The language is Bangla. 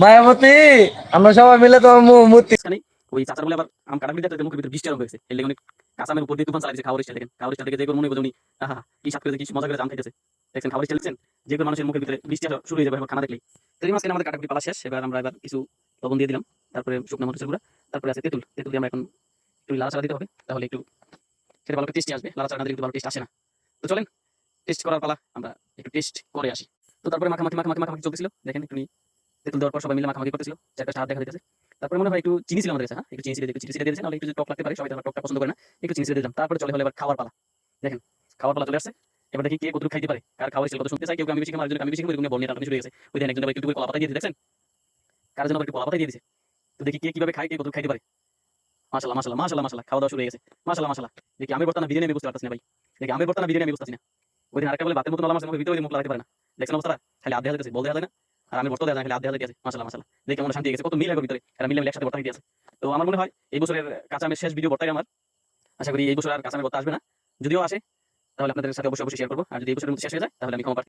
মায়াবতী, আমরা সবাই মিলে তোমার মূর্তি। খানি ওই চাচার বলে আবার আম কাটা বিদ্যা মুখের ভিতরে বৃষ্টি আরম্ভ হয়েছে, এর লেগে অনেক কাঁচামের উপর দিয়ে তুফান চালাইছে। খাওয়ার স্টাইল দেখেন, খাওয়ার স্টাইল দেখে যে কোনো মনে করবে উনি আহা কি সাত করে কি মজা করে জাম খাইতেছে। দেখছেন খাওয়ার স্টাইল দেখছেন, যে কোনো মানুষের মুখের ভিতরে বৃষ্টি আসা শুরু হয়ে যাবে খানা দেখলেই। তো এই মাঝখানে আমাদের কাটাকুটি পালা শেষ, এবার আমরা এবার কিছু লবণ দিয়ে দিলাম, তারপরে শুকনো মরিচের গুঁড়া, তারপরে আছে তেঁতুল। তেঁতুল দিয়ে আমরা এখন একটু লাড়াচাড়া দিতে হবে, তাহলে একটু সেটা ভালো টেস্টি আসবে। লাড়াচাড়া না দিলে কিন্তু ভালো টেস্ট আসে না। তো চলেন টেস্ট করার পালা, আমরা একটু টেস্ট করে আসি। তো তারপরে মাখামাখি চলতেছিল, দেখেন একটু তেঁতুল দেওয়ার পর সবাই মিলে মাখামাখি করতেছিল, চারটা হাত দেখা দিতেছে। তারপরে মনে হয় একটু চিনি ছিল আমাদের কাছে, হ্যাঁ একটু চিনি ছিল, একটু চিনি ছিল দিয়েছেন, নাহলে একটু যদি টক লাগতে পারে, সবাই তো টকটা পছন্দ করে না, একটু চিনি ছিল দিলাম। তারপরে চলে হলো এবার খাওয়ার পালা। দেখেন খাওয়ার পালা চলে আসছে, এবার দেখি কে কতটুকু খাইতে পারে, কার খাওয়ার স্টাইল কত শুনতে চাই। কেউ আমি বেশি খাবো, আরেকজন আমি বেশি খাবো, এরকম বল নিয়ে টানাটানি শুরু হয়ে গেছে। ওই দেখেন একজন আবার একটু কলা পাতা দিয়ে দিয়েছে, দেখছেন কার জন্য আবার একটু কলা পাতা দিয়ে দিয়েছে। তো দেখি কে কিভাবে খায়, কে কতটুকু খাইতে পারে। মাশাআল্লাহ মাশাআল্লাহ মাশাআল্লাহ মাশাআল্লাহ, খাওয়া দাওয়া শুরু হয়ে গেছে। মাশাআল্লাহ মাশাআল্লাহ, দেখি আমের ভর্তা না বিরিয়ানি আমি বুঝতে পারতেছি না ভাই। দেখি আমের ভর্তা না বিরিয়ানি আমি বুঝতেছি না। ওই দিন আরেকটা বলে ভাতের মতো নরম আছে, মুখের ভিতরে মুখ লাগাতে পারে না। দেখছেন অবস্থা, খালি আধ দেখা যাচ্ছে, বল দেখা যায় না। আর আমের ভর্তা দেখা যায়, খালি আধ দেখা যাচ্ছে। মাশাআল্লাহ মাশাআল্লাহ, দেখি কেমন শান্তি গেছে, কত মিল হবে ভিতরে, এরা মিলে মিলে একসাথে ভর্তা খেতে আছে। তো আমার মনে হয় এই বছরের কাঁচা আমের শেষ ভিডিও ভর্তাই আমার। আশা করি এই বছর আর কাঁচা আমের ভর্তা আসবে না, যদিও আসে তাহলে আপনাদের সাথে অবশ্যই অবশ্যই শেয়ার করবো। আর যদি এই বছরের মধ্যে শেষ হয়ে যায় তাহলে আমি ক্ষমা